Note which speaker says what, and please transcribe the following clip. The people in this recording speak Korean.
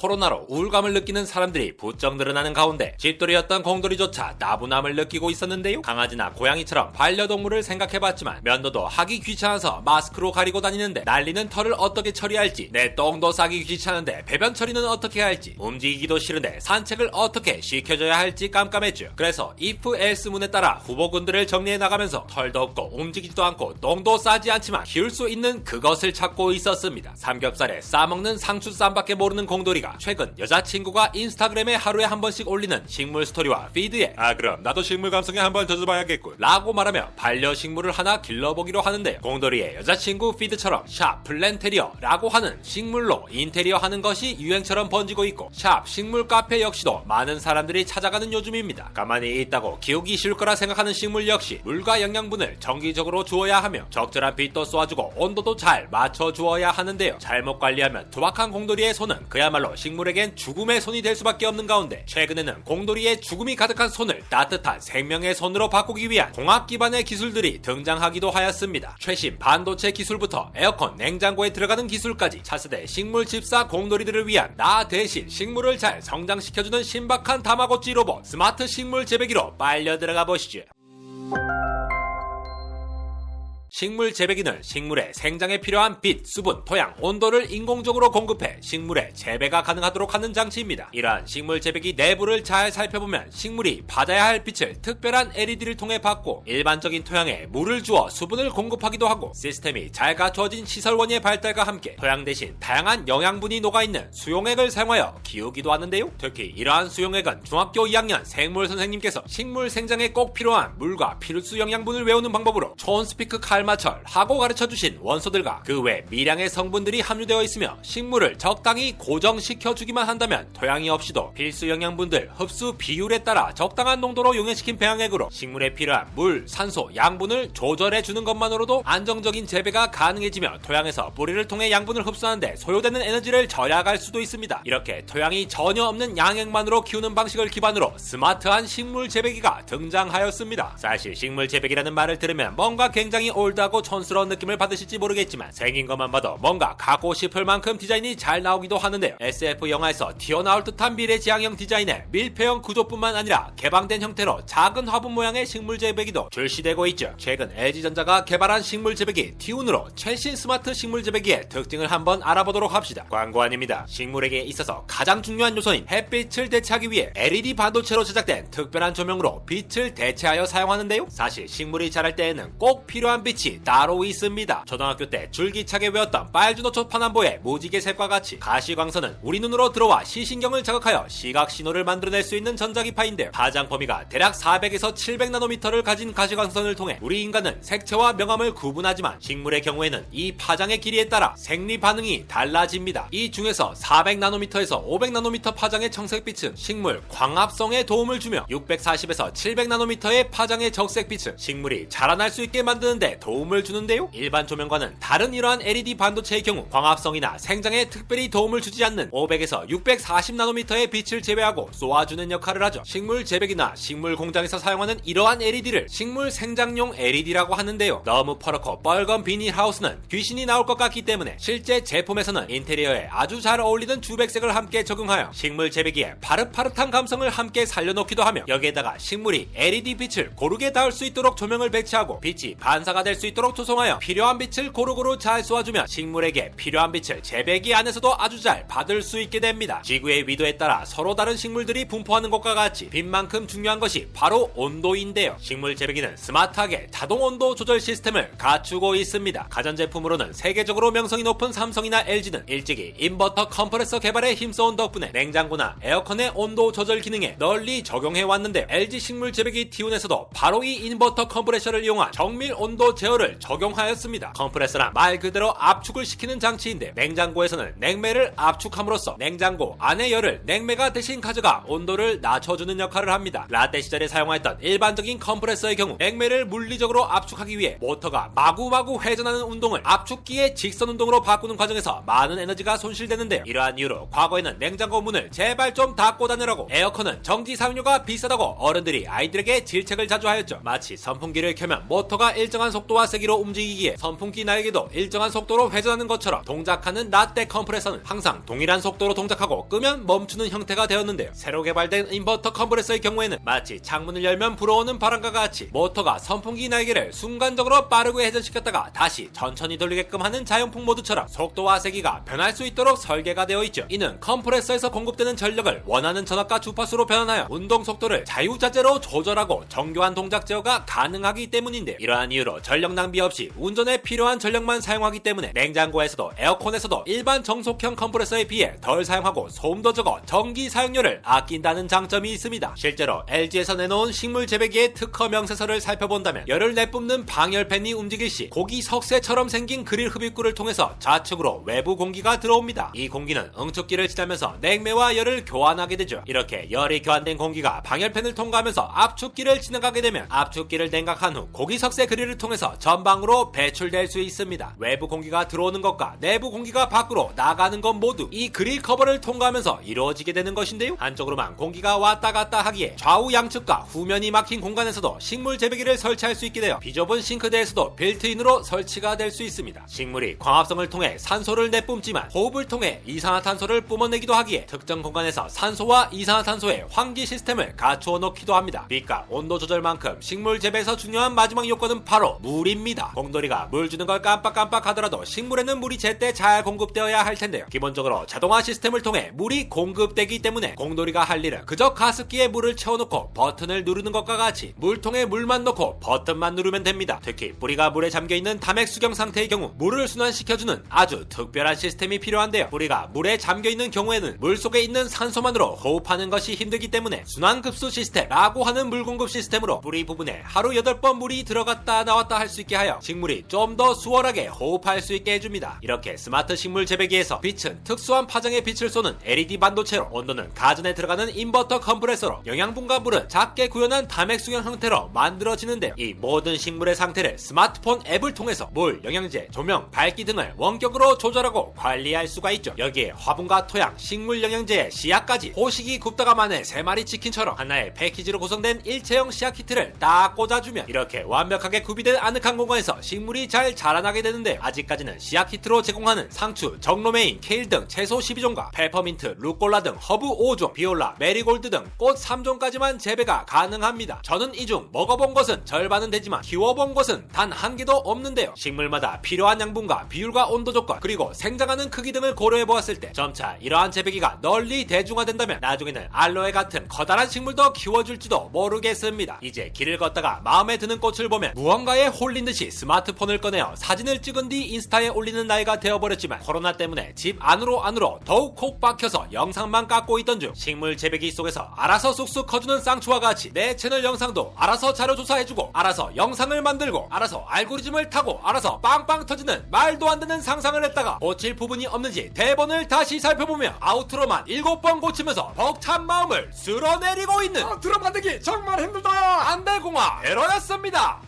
Speaker 1: 코로나로 우울감을 느끼는 사람들이 부쩍 늘어나는 가운데 집돌이였던 공돌이조차 나분함을 느끼고 있었는데요. 강아지나 고양이처럼 반려동물을 생각해봤지만 면도도 하기 귀찮아서 마스크로 가리고 다니는데 날리는 털을 어떻게 처리할지, 내 똥도 싸기 귀찮은데 배변 처리는 어떻게 할지, 움직이기도 싫은데 산책을 어떻게 시켜줘야 할지 깜깜했죠. 그래서 if else 문에 따라 후보군들을 정리해 나가면서 털도 없고 움직이지도 않고 똥도 싸지 않지만 키울 수 있는 그것을 찾고 있었습니다. 삼겹살에 싸먹는 상추쌈밖에 모르는 공돌이가 최근 여자친구가 인스타그램에 하루에 한 번씩 올리는 식물 스토리와 피드에 그럼 나도 식물 감성에 한번 젖어봐야겠군 라고 말하며 반려식물을 하나 길러보기로 하는데요. 공돌이의 여자친구 피드처럼 샵 플랜테리어 라고 하는 식물로 인테리어 하는 것이 유행처럼 번지고 있고 샵 식물 카페 역시도 많은 사람들이 찾아가는 요즘입니다. 가만히 있다고 키우기 쉬울 거라 생각하는 식물 역시 물과 영양분을 정기적으로 주어야 하며 적절한 빛도 쏘아주고 온도도 잘 맞춰주어야 하는데요. 잘못 관리하면 투박한 공돌이의 손은 그야말로 식물에겐 죽음의 손이 될 수밖에 없는 가운데 최근에는 공돌이의 죽음이 가득한 손을 따뜻한 생명의 손으로 바꾸기 위한 공학 기반의 기술들이 등장하기도 하였습니다. 최신 반도체 기술부터 에어컨, 냉장고에 들어가는 기술까지 차세대 식물 집사 공돌이들을 위한 나 대신 식물을 잘 성장시켜주는 신박한 다마고치 로봇 스마트 식물 재배기로 빨려 들어가 보시죠. 식물 재배기는 식물의 생장에 필요한 빛, 수분, 토양, 온도를 인공적으로 공급해 식물의 재배가 가능하도록 하는 장치입니다. 이러한 식물 재배기 내부를 잘 살펴보면 식물이 받아야 할 빛을 특별한 LED를 통해 받고 일반적인 토양에 물을 주어 수분을 공급하기도 하고 시스템이 잘 갖추어진 시설원의 발달과 함께 토양 대신 다양한 영양분이 녹아있는 수용액을 사용하여 키우기도 하는데요. 특히 이러한 수용액은 중학교 2학년 생물 선생님께서 식물 생장에 꼭 필요한 물과 필수 영양분을 외우는 방법으로 초온스피크 칼마철 하고 가르쳐주신 원소들과 그 외 미량의 성분들이 함유되어 있으며 식물을 적당히 고정시켜주기만 한다면 토양이 없이도 필수 영양분들 흡수 비율에 따라 적당한 농도로 용해시킨 배양액으로 식물에 필요한 물, 산소, 양분을 조절해주는 것만으로도 안정적인 재배가 가능해지며 토양에서 뿌리를 통해 양분을 흡수하는데 소요되는 에너지를 절약할 수도 있습니다. 이렇게 토양이 전혀 없는 양액만으로 키우는 방식을 기반으로 스마트한 식물 재배기가 등장하였습니다. 사실 식물 재배기라는 말을 들으면 뭔가 굉장히 올드하고 촌스러운 느낌을 받으실지 모르겠지만 생긴 것만 봐도 뭔가 갖고 싶을 만큼 디자인이 잘 나오기도 하는데요. SF 영화에서 튀어나올 듯한 미래지향형 디자인의 밀폐형 구조뿐만 아니라 개방된 형태로 작은 화분 모양의 식물 재배기도 출시되고 있죠. 최근 LG전자가 개발한 식물 재배기 티운으로 최신 스마트 식물 재배기의 특징을 한번 알아보도록 합시다. 광고 아닙니다. 식물에게 있어서 가장 중요한 요소인 햇빛을 대체하기 위해 LED 반도체로 제작된 특별한 조명으로 빛을 대체하여 사용하는데요. 사실 식물이 자랄 때에는 꼭 필요한 빛이 따로 있습니다. 초등학교 때 줄기차게 외웠던 빨주노초 파남보의 무지개색과 같이 가시광선은 우리 눈으로 들어와 시신경을 자극하여 시각 신호를 만들어낼 수 있는 전자기파인데요. 파장 범위가 대략 400에서 700나노미터를 가진 가시광선을 통해 우리 인간은 색채와 명암을 구분하지만 식물의 경우에는 이 파장의 길이에 따라 생리 반응이 달라집니다. 이 중에서 400나노미터에서 500나노미터 파장의 청색빛은 식물 광합성에 도움을 주며 640에서 700나노미터의 파장의 적색빛은 식물이 자라날 수 있게 만드는데 도움을 주는데요. 일반 조명과는 다른 이러한 LED 반도체의 경우 광합성이나 생장에 특별히 도움을 주지 않는 500에서 640나노미터의 빛을 제외하고 쏘아주는 역할을 하죠. 식물 재배기나 식물 공장에서 사용하는 이러한 LED를 식물 생장용 LED라고 하는데요. 너무 퍼렇고 뻘건 비닐하우스는 귀신이 나올 것 같기 때문에 실제 제품에서는 인테리어에 아주 잘 어울리는 주백색을 함께 적용하여 식물 재배기에 파릇파릇한 감성을 함께 살려놓기도 하며 여기에다가 식물이 LED 빛을 고르게 닿을 수 있도록 조명을 배치하고 빛이 반사가 될 수 있도록 조성하여 필요한 빛을 고루고루 잘 쏘아주면 식물에게 필요한 빛을 재배기 안에서도 아주 잘 받을 수 있게 됩니다. 지구의 위도에 따라 서로 다른 식물들이 분포하는 것과 같이 빛만큼 중요한 것이 바로 온도인데요. 식물 재배기는 스마트하게 자동 온도 조절 시스템을 갖추고 있습니다. 가전제품으로는 세계적으로 명성이 높은 삼성이나 LG는 일찍이 인버터 컴프레서 개발에 힘써온 덕분에 냉장고나 에어컨의 온도 조절 기능에 널리 적용해왔는데 LG 식물 재배기 티운에서도 바로 이 인버터 컴프레셔를 이용한 정밀 온도 제어를 적용하였습니다. 컴프레서란 말 그대로 압축을 시키는 장치인데 냉장고에서는 냉매를 압축함으로써 냉장고 안의 열을 냉매가 대신 가져가 온도를 낮춰주는 역할을 합니다. 라떼 시절에 사용했던 일반적인 컴프레서의 경우 냉매를 물리적으로 압축하기 위해 모터가 마구마구 회전하는 운동을 압축기의 직선 운동으로 바꾸는 과정에서 많은 에너지가 손실되는데요. 이러한 이유로 과거에는 냉장고 문을 제발 좀 닫고 다니라고 에어컨은 정지 사용료가 비싸다고 어른들이 아이들에게 질책을 자주 하였죠. 마치 선풍기를 켜면 모터가 일정한 속도 속도와 세기로 움직이기에 선풍기 날개도 일정한 속도로 회전하는 것처럼 동작하는 라떼 컴프레서는 항상 동일한 속도로 동작하고 끄면 멈추는 형태가 되었는데요. 새로 개발된 인버터 컴프레서의 경우에는 마치 창문을 열면 불어오는 바람과 같이 모터가 선풍기 날개를 순간적으로 빠르게 회전시켰다가 다시 천천히 돌리게끔 하는 자연풍 모드처럼 속도와 세기가 변할 수 있도록 설계가 되어 있죠. 이는 컴프레서에서 공급되는 전력을 원하는 전압과 주파수로 변환하여 운동 속도를 자유자재로 조절하고 정교한 동작 제어가 가능하기 때문인데, 이러한 이유로 전력 낭비 없이 운전에 필요한 전력만 사용하기 때문에 냉장고에서도 에어컨에서도 일반 정속형 컴프레서에 비해 덜 사용하고 소음도 적어 전기 사용료를 아낀다는 장점이 있습니다. 실제로 LG에서 내놓은 식물 재배기의 특허 명세서를 살펴본다면 열을 내뿜는 방열팬이 움직일 시 고기 석쇠처럼 생긴 그릴 흡입구를 통해서 좌측으로 외부 공기가 들어옵니다. 이 공기는 응축기를 지나면서 냉매와 열을 교환하게 되죠. 이렇게 열이 교환된 공기가 방열팬을 통과하면서 압축기를 지나가게 되면 압축기를 냉각한 후 고기 석쇠 그릴을 통해서 전방으로 배출될 수 있습니다. 외부 공기가 들어오는 것과 내부 공기가 밖으로 나가는 것 모두 이 그릴 커버를 통과하면서 이루어지게 되는 것인데요. 한쪽으로만 공기가 왔다 갔다 하기에 좌우 양측과 후면이 막힌 공간에서도 식물 재배기를 설치할 수 있게 되어 비좁은 싱크대에서도 빌트인으로 설치가 될 수 있습니다. 식물이 광합성을 통해 산소를 내뿜지만 호흡을 통해 이산화탄소를 뿜어내기도 하기에 특정 공간에서 산소와 이산화탄소의 환기 시스템을 갖추어 놓기도 합니다. 빛과 온도 조절만큼 식물 재배에서 중요한 마지막 요건은 바로 물입니다. 공돌이가 물 주는 걸 깜빡깜빡 하더라도 식물에는 물이 제때 잘 공급되어야 할 텐데요. 기본적으로 자동화 시스템을 통해 물이 공급되기 때문에 공돌이가 할 일은 그저 가습기에 물을 채워놓고 버튼을 누르는 것과 같이 물통에 물만 넣고 버튼만 누르면 됩니다. 특히 뿌리가 물에 잠겨있는 담액 수경 상태의 경우 물을 순환시켜주는 아주 특별한 시스템이 필요한데요. 뿌리가 물에 잠겨있는 경우에는 물 속에 있는 산소만으로 호흡하는 것이 힘들기 때문에 순환급수 시스템라고 하는 물 공급 시스템으로 뿌리 부분에 하루 8번 물이 들어갔다 나왔다 할 수 있게 하여 식물이 좀 더 수월하게 호흡할 수 있게 해줍니다. 이렇게 스마트 식물 재배기에서 빛은 특수한 파장의 빛을 쏘는 LED 반도체로, 온도는 가전에 들어가는 인버터 컴프레서로, 영양분과 물은 작게 구현한 담액 수경 형태로 만들어지는데요. 이 모든 식물의 상태를 스마트폰 앱을 통해서 물, 영양제, 조명, 밝기 등을 원격으로 조절하고 관리할 수가 있죠. 여기에 화분과 토양, 식물 영양제의 씨앗까지 호식이 굽다가 만의 3마리 치킨처럼 하나의 패키지로 구성된 일체형 씨앗 키트를 딱 꽂아주면 이렇게 완벽하게 구비된 아늑한 공간에서 식물이 잘 자라나게 되는데, 아직까지는 씨앗 키트로 제공하는 상추, 정로메인, 케일 등 채소 12종과 페퍼민트, 루꼴라 등 허브 5종, 비올라, 메리골드 등 꽃 3종까지만 재배가 가능합니다. 저는 이 중 먹어본 것은 절반은 되지만 키워본 것은 단 한 개도 없는데요. 식물마다 필요한 양분과 비율과 온도 조건, 그리고 생장하는 크기 등을 고려해보았을 때 점차 이러한 재배기가 널리 대중화된다면 나중에는 알로에 같은 커다란 식물도 키워줄지도 모르겠습니다. 이제 길을 걷다가 마음에 드는 꽃을 보면 무언가에 홀린 듯이 스마트폰을 꺼내어 사진을 찍은 뒤 인스타에 올리는 나이가 되어버렸지만, 코로나 때문에 집 안으로 더욱 콕 박혀서 영상만 깎고 있던 중 식물 재배기 속에서 알아서 쑥쑥 커주는 쌍추와 같이 내 채널 영상도 알아서 자료 조사해주고, 알아서 영상을 만들고, 알아서 알고리즘을 타고, 알아서 빵빵 터지는 말도 안 되는 상상을 했다가 고칠 부분이 없는지 대본을 다시 살펴보며 아우트로만 7번 고치면서 벅찬 마음을 쓸어내리고 있는
Speaker 2: 드럼 만들기 정말 힘들다.
Speaker 1: 안대공화 에러였습니다.